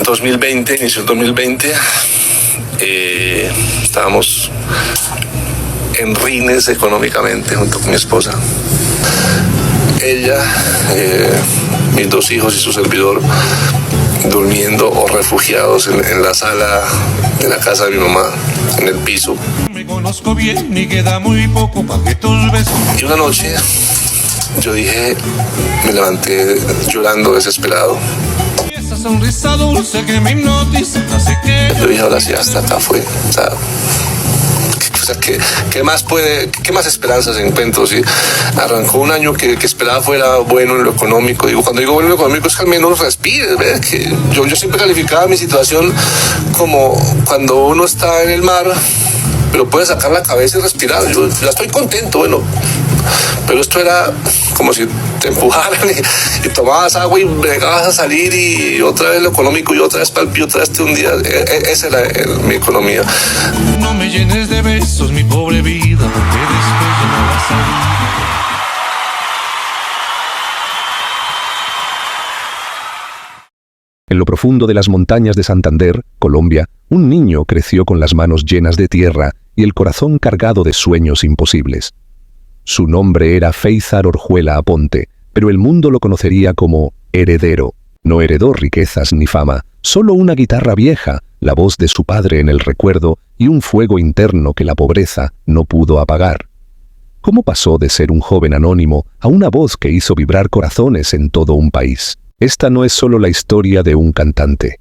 2020, inició el 2020, estábamos en rines económicamente junto con mi esposa. Ella, mis dos hijos y su servidor durmiendo o refugiados en la sala de la casa de mi mamá, en el piso. Me conozco bien y queda muy poco para que tus besos. Y una noche yo dije, me levanté llorando desesperado. Y esa sonrisa dulce que me hipnotiza hace que Yo dije, ahora sí, hasta acá fue. ¿Qué más esperanzas encuentro? Si arrancó un año que esperaba fuera bueno en lo económico. Cuando digo bueno en lo económico es que al menos respires, ¿ves? Que yo siempre calificaba mi situación como cuando uno está en el mar, pero puede sacar la cabeza y respirar. Yo ya estoy contento, bueno. Pero esto era como si te empujaran y tomabas agua y bregabas a salir y otra vez lo económico y otra vez palpio, otra vez te hundías. Esa era mi economía. no me llenes de besos mi pobre vida, porque después ya no vas a ir. En lo profundo de las montañas de Santander, Colombia, un niño creció con las manos llenas de tierra y el corazón cargado de sueños imposibles. Su nombre era Feizar Orjuela Aponte, pero el mundo lo conocería como heredero. No heredó riquezas ni fama, solo una guitarra vieja, la voz de su padre en el recuerdo y un fuego interno que la pobreza no pudo apagar. ¿Cómo pasó de ser un joven anónimo a una voz que hizo vibrar corazones en todo un país? Esta no es solo la historia de un cantante.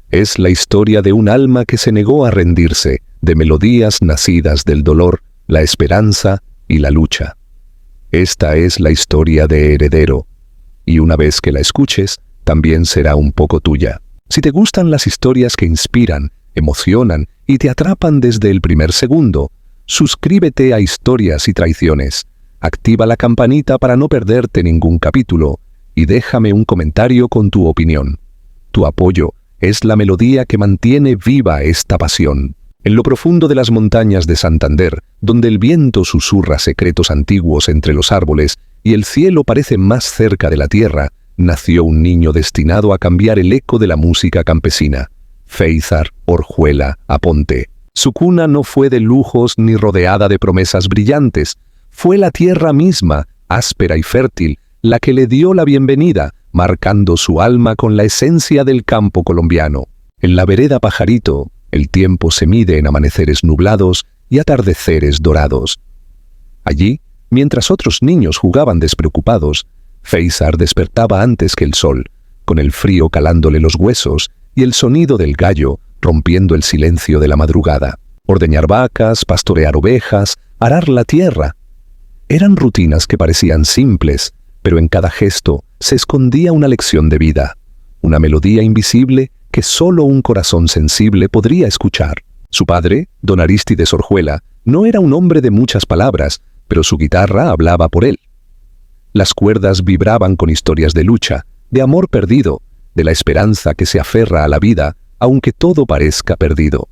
Es la historia de un alma que se negó a rendirse, de melodías nacidas del dolor, la esperanza y la lucha. Esta es la historia de Heredero, y una vez que la escuches, también será un poco tuya. Si te gustan las historias que inspiran, emocionan y te atrapan desde el primer segundo, suscríbete a Historias y Traiciones, activa la campanita para no perderte ningún capítulo y déjame un comentario con tu opinión. Tu apoyo es la melodía que mantiene viva esta pasión. En lo profundo de las montañas de Santander, donde el viento susurra secretos antiguos entre los árboles y el cielo parece más cerca de la tierra, nació un niño destinado a cambiar el eco de la música campesina, Feizar Orjuela Aponte. Su cuna no fue de lujos ni rodeada de promesas brillantes, fue la tierra misma, áspera y fértil, la que le dio la bienvenida, marcando su alma con la esencia del campo colombiano. En la vereda Pajarito, el tiempo se mide en amaneceres nublados y atardeceres dorados. Allí, mientras otros niños jugaban despreocupados, Feizar despertaba antes que el sol, con el frío calándole los huesos y el sonido del gallo rompiendo el silencio de la madrugada. Ordeñar vacas, pastorear ovejas, arar la tierra. Eran rutinas que parecían simples, pero en cada gesto se escondía una lección de vida, una melodía invisible que solo un corazón sensible podría escuchar. Su padre, don Arístides Orjuela, no era un hombre de muchas palabras, pero su guitarra hablaba por él. Las cuerdas vibraban con historias de lucha, de amor perdido, de la esperanza que se aferra a la vida, aunque todo parezca perdido.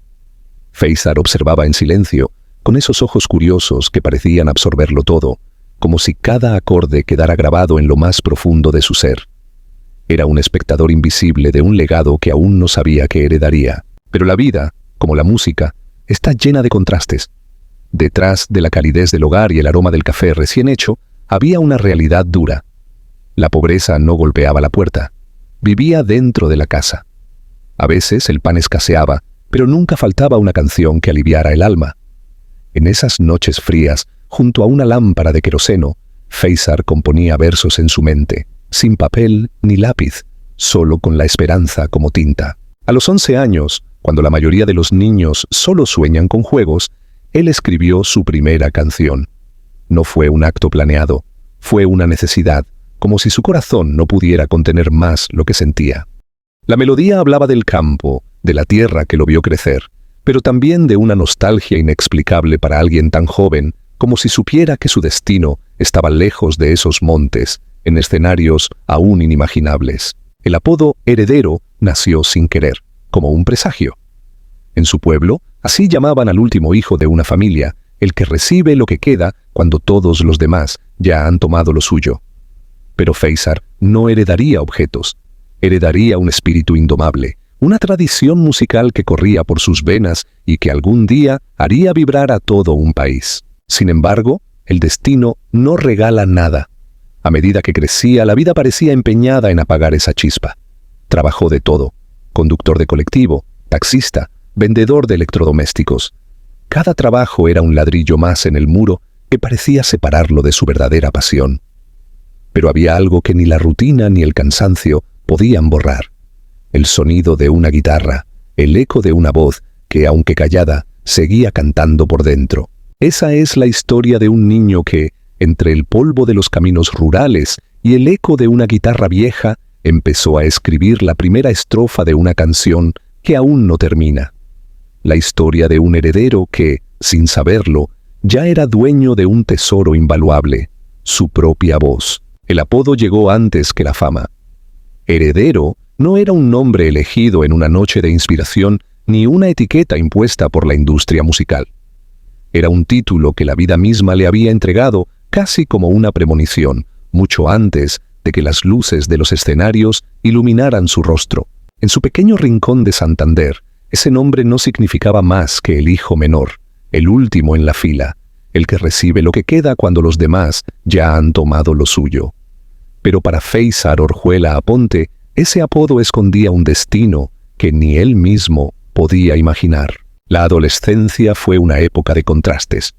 Feizar observaba en silencio, con esos ojos curiosos que parecían absorberlo todo, como si cada acorde quedara grabado en lo más profundo de su ser. Era un espectador invisible de un legado que aún no sabía que heredaría. Pero la vida, como la música, está llena de contrastes. Detrás de la calidez del hogar y el aroma del café recién hecho, había una realidad dura. La pobreza no golpeaba la puerta. Vivía dentro de la casa. A veces el pan escaseaba, pero nunca faltaba una canción que aliviara el alma. En esas noches frías, junto a una lámpara de queroseno, Feizar componía versos en su mente, sin papel ni lápiz, solo con la esperanza como tinta. A los 11 años, cuando la mayoría de los niños solo sueñan con juegos, él escribió su primera canción. No fue un acto planeado, fue una necesidad, como si su corazón no pudiera contener más lo que sentía. La melodía hablaba del campo, de la tierra que lo vio crecer, pero también de una nostalgia inexplicable para alguien tan joven, como si supiera que su destino estaba lejos de esos montes, en escenarios aún inimaginables. El apodo Heredero nació sin querer, como un presagio. En su pueblo, así llamaban al último hijo de una familia, el que recibe lo que queda cuando todos los demás ya han tomado lo suyo. Pero Feizar no heredaría objetos, heredaría un espíritu indomable, una tradición musical que corría por sus venas y que algún día haría vibrar a todo un país. Sin embargo, el destino no regala nada. A medida que crecía, la vida parecía empeñada en apagar esa chispa. Trabajó de todo: conductor de colectivo, taxista, vendedor de electrodomésticos. Cada trabajo era un ladrillo más en el muro que parecía separarlo de su verdadera pasión. Pero había algo que ni la rutina ni el cansancio podían borrar: el sonido de una guitarra, el eco de una voz que, aunque callada, seguía cantando por dentro. Esa es la historia de un niño que, entre el polvo de los caminos rurales y el eco de una guitarra vieja, empezó a escribir la primera estrofa de una canción que aún no termina. La historia de un heredero que, sin saberlo, ya era dueño de un tesoro invaluable: su propia voz. El apodo llegó antes que la fama. Heredero no era un nombre elegido en una noche de inspiración ni una etiqueta impuesta por la industria musical. Era un título que la vida misma le había entregado casi como una premonición, mucho antes de que las luces de los escenarios iluminaran su rostro. En su pequeño rincón de Santander, ese nombre no significaba más que el hijo menor, el último en la fila, el que recibe lo que queda cuando los demás ya han tomado lo suyo. Pero para Feizar Orjuela Aponte, ese apodo escondía un destino que ni él mismo podía imaginar. La adolescencia fue una época de contrastes.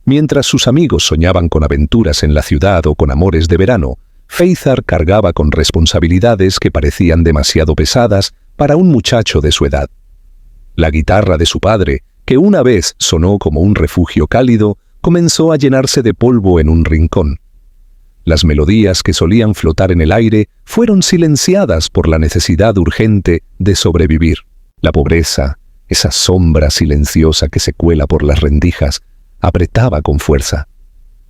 Mientras sus amigos soñaban con aventuras en la ciudad o con amores de verano, Feizar cargaba con responsabilidades que parecían demasiado pesadas para un muchacho de su edad. La guitarra de su padre, que una vez sonó como un refugio cálido, comenzó a llenarse de polvo en un rincón. Las melodías que solían flotar en el aire fueron silenciadas por la necesidad urgente de sobrevivir. La pobreza, esa sombra silenciosa que se cuela por las rendijas, apretaba con fuerza.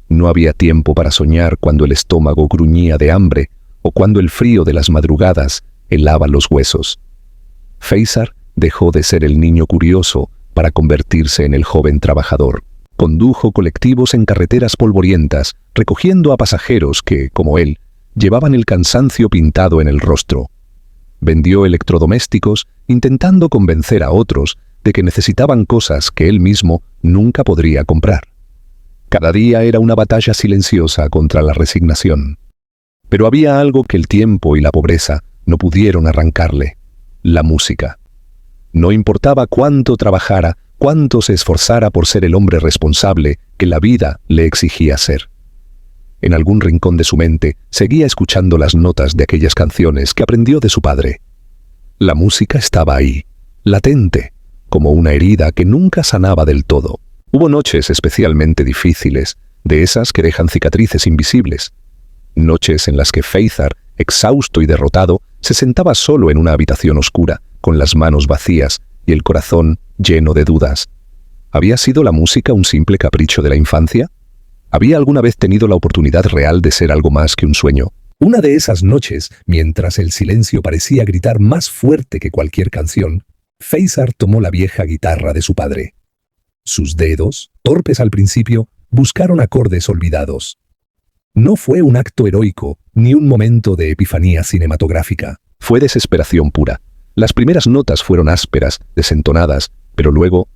No había tiempo para soñar cuando el estómago gruñía de hambre o cuando el frío de las madrugadas helaba los huesos. Feizar dejó de ser el niño curioso para convertirse en el joven trabajador. Condujo colectivos en carreteras polvorientas, recogiendo a pasajeros que, como él, llevaban el cansancio pintado en el rostro. Vendió electrodomésticos intentando convencer a otros de que necesitaban cosas que él mismo nunca podría comprar. Cada día era una batalla silenciosa contra la resignación. Pero había algo que el tiempo y la pobreza no pudieron arrancarle: la música. No importaba cuánto trabajara, cuánto se esforzara por ser el hombre responsable que la vida le exigía ser. En algún rincón de su mente seguía escuchando las notas de aquellas canciones que aprendió de su padre. La música estaba ahí, latente, como una herida que nunca sanaba del todo. Hubo noches especialmente difíciles, de esas que dejan cicatrices invisibles. Noches en las que Feizar, exhausto y derrotado, se sentaba solo en una habitación oscura, con las manos vacías y el corazón lleno de dudas. ¿Había sido la música un simple capricho de la infancia? ¿Había alguna vez tenido la oportunidad real de ser algo más que un sueño? Una de esas noches, mientras el silencio parecía gritar más fuerte que cualquier canción, Feizar tomó la vieja guitarra de su padre. Sus dedos, torpes al principio, buscaron acordes olvidados. No fue un acto heroico, ni un momento de epifanía cinematográfica. Fue desesperación pura. Las primeras notas fueron ásperas, desentonadas, pero luego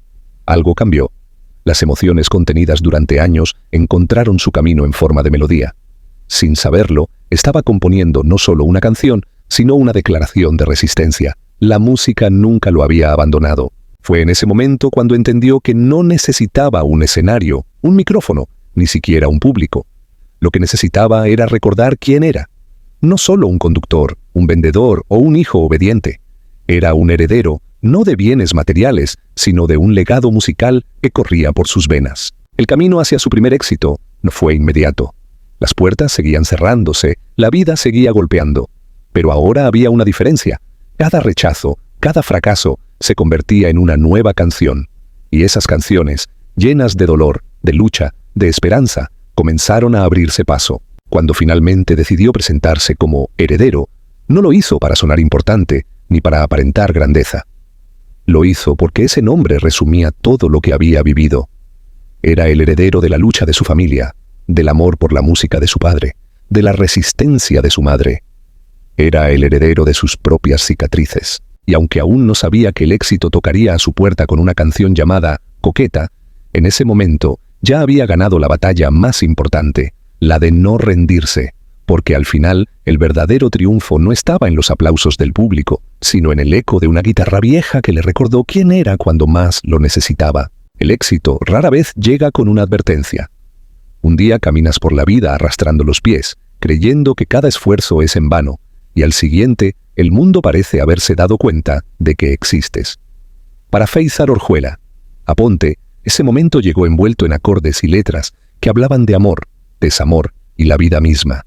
algo cambió. Las emociones contenidas durante años encontraron su camino en forma de melodía. Sin saberlo, estaba componiendo no solo una canción, sino una declaración de resistencia. La música nunca lo había abandonado. Fue en ese momento cuando entendió que no necesitaba un escenario, un micrófono, ni siquiera un público. Lo que necesitaba era recordar quién era. No solo un conductor, un vendedor o un hijo obediente. Era un heredero, no de bienes materiales, sino de un legado musical que corría por sus venas. El camino hacia su primer éxito no fue inmediato. Las puertas seguían cerrándose, la vida seguía golpeando. Pero ahora había una diferencia. Cada rechazo, cada fracaso, se convertía en una nueva canción. Y esas canciones, llenas de dolor, de lucha, de esperanza, comenzaron a abrirse paso. Cuando finalmente decidió presentarse como heredero, no lo hizo para sonar importante, ni para aparentar grandeza. Lo hizo porque ese nombre resumía todo lo que había vivido. Era el heredero de la lucha de su familia, del amor por la música de su padre, de la resistencia de su madre. Era el heredero de sus propias cicatrices. y aunque aún no sabía que el éxito tocaría a su puerta con una canción llamada Coqueta, en ese momento ya había ganado la batalla más importante, la de no rendirse, porque al final el verdadero triunfo no estaba en los aplausos del público, sino en el eco de una guitarra vieja que le recordó quién era cuando más lo necesitaba. El éxito rara vez llega con una advertencia. Un día caminas por la vida arrastrando los pies, creyendo que cada esfuerzo es en vano, y al siguiente el mundo parece haberse dado cuenta de que existes. Para Feizar Orjuela, Aponte, ese momento llegó envuelto en acordes y letras que hablaban de amor, desamor y la vida misma.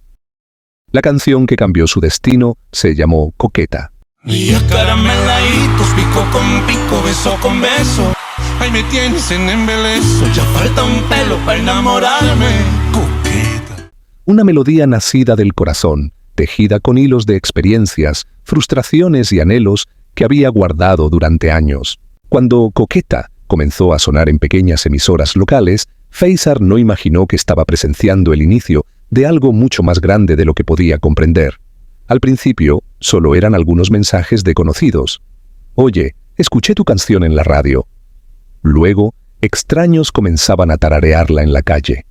La canción que cambió su destino se llamó Coqueta. Días carameladitos, pico con pico, beso con beso. Ahí me tienes en embeleso, ya falta un pelo para enamorarme. Coqueta. Una melodía nacida del corazón, tejida con hilos de experiencias, frustraciones y anhelos que había guardado durante años. Cuando Coqueta comenzó a sonar en pequeñas emisoras locales, Feizar no imaginó que estaba presenciando el inicio de algo mucho más grande de lo que podía comprender. Al principio, solo eran algunos mensajes de conocidos. «Oye, escuché tu canción en la radio». Luego, extraños comenzaban a tararearla en la calle.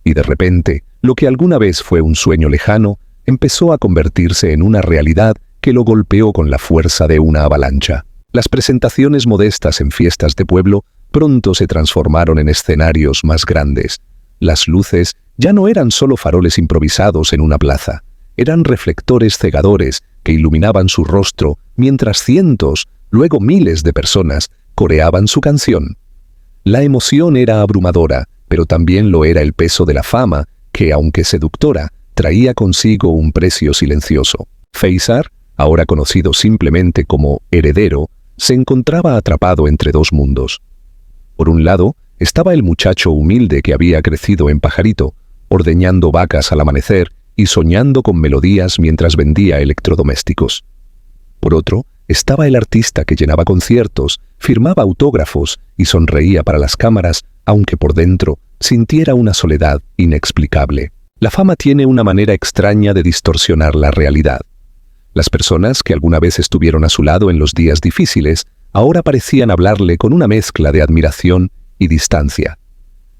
Y de repente, lo que alguna vez fue un sueño lejano, empezó a convertirse en una realidad que lo golpeó con la fuerza de una avalancha. Las presentaciones modestas en fiestas de pueblo pronto se transformaron en escenarios más grandes. Las luces ya no eran solo faroles improvisados en una plaza, eran reflectores cegadores que iluminaban su rostro mientras cientos, luego miles de personas coreaban su canción. La emoción era abrumadora, pero también lo era el peso de la fama que, aunque seductora, traía consigo un precio silencioso. Feizar, ahora conocido simplemente como Heredero, se encontraba atrapado entre dos mundos. Por un lado, estaba el muchacho humilde que había crecido en Pajarito, ordeñando vacas al amanecer y soñando con melodías mientras vendía electrodomésticos. Por otro, estaba el artista que llenaba conciertos, firmaba autógrafos y sonreía para las cámaras, aunque por dentro sintiera una soledad inexplicable. La fama tiene una manera extraña de distorsionar la realidad. Las personas que alguna vez estuvieron a su lado en los días difíciles, ahora parecían hablarle con una mezcla de admiración y distancia.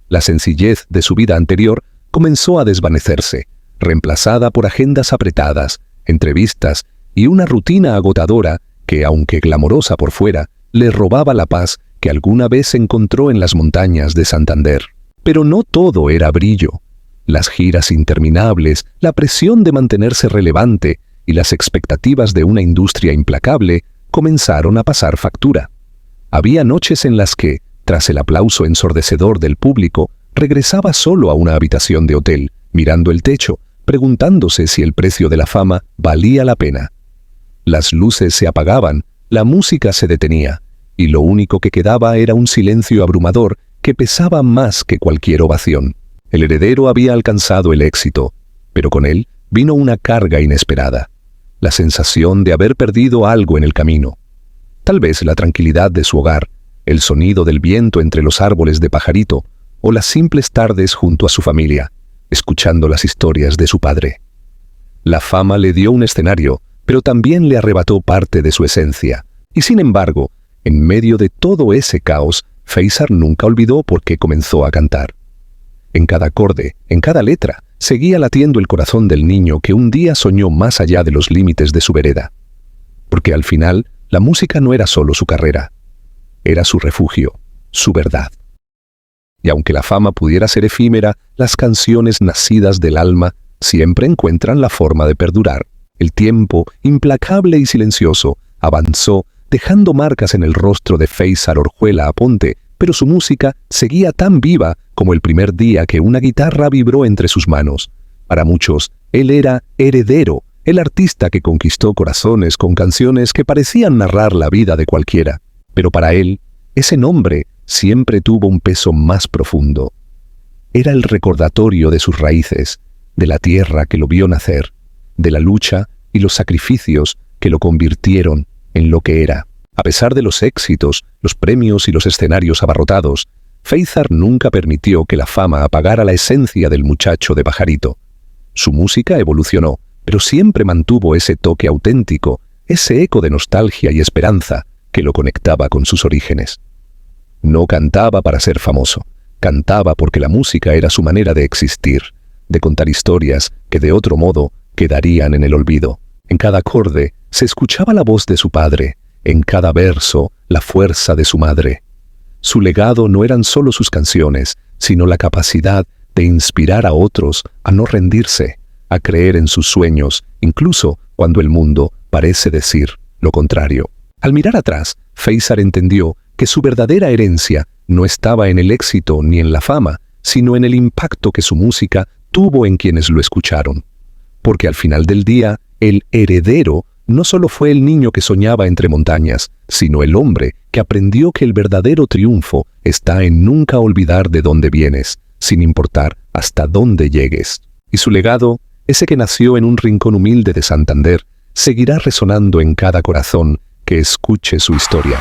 La sencillez de su vida anterior comenzó a desvanecerse, reemplazada por agendas apretadas, entrevistas y una rutina agotadora que, aunque glamorosa por fuera, le robaba la paz que alguna vez encontró en las montañas de Santander. Pero no todo era brillo. Las giras interminables, la presión de mantenerse relevante y las expectativas de una industria implacable comenzaron a pasar factura. Había noches en las que, tras el aplauso ensordecedor del público, regresaba solo a una habitación de hotel, mirando el techo, preguntándose si el precio de la fama valía la pena. Las luces se apagaban, la música se detenía, y lo único que quedaba era un silencio abrumador que pesaba más que cualquier ovación. El heredero había alcanzado el éxito, pero con él vino una carga inesperada, la sensación de haber perdido algo en el camino. Tal vez la tranquilidad de su hogar, el sonido del viento entre los árboles de Pajarito, o las simples tardes junto a su familia, escuchando las historias de su padre. La fama le dio un escenario, pero también le arrebató parte de su esencia. Y sin embargo, en medio de todo ese caos, Feizar nunca olvidó por qué comenzó a cantar. En cada acorde, en cada letra, seguía latiendo el corazón del niño que un día soñó más allá de los límites de su vereda. Porque al final, la música no era solo su carrera, era su refugio, su verdad. Y aunque la fama pudiera ser efímera, las canciones nacidas del alma siempre encuentran la forma de perdurar. El tiempo, implacable y silencioso, avanzó, dejando marcas en el rostro de Feizar Orjuela Aponte, pero su música seguía tan viva como el primer día que una guitarra vibró entre sus manos. Para muchos, él era Heredero, el artista que conquistó corazones con canciones que parecían narrar la vida de cualquiera. Pero para él, ese nombre siempre tuvo un peso más profundo. Era el recordatorio de sus raíces, de la tierra que lo vio nacer, de la lucha y los sacrificios que lo convirtieron en lo que era. A pesar de los éxitos, los premios y los escenarios abarrotados, Feizar nunca permitió que la fama apagara la esencia del muchacho de Pajarito. Su música evolucionó, pero siempre mantuvo ese toque auténtico, ese eco de nostalgia y esperanza que lo conectaba con sus orígenes. No cantaba para ser famoso, cantaba porque la música era su manera de existir, de contar historias que de otro modo quedarían en el olvido. En cada acorde se escuchaba la voz de su padre, en cada verso la fuerza de su madre. Su legado no eran solo sus canciones, sino la capacidad de inspirar a otros a no rendirse, a creer en sus sueños, incluso cuando el mundo parece decir lo contrario. Al mirar atrás, Feisar entendió que su verdadera herencia no estaba en el éxito ni en la fama, sino en el impacto que su música tuvo en quienes lo escucharon. Porque al final del día, el heredero no solo fue el niño que soñaba entre montañas, sino el hombre que aprendió que el verdadero triunfo está en nunca olvidar de dónde vienes, sin importar hasta dónde llegues. Y su legado, ese que nació en un rincón humilde de Santander, seguirá resonando en cada corazón que escuche su historia.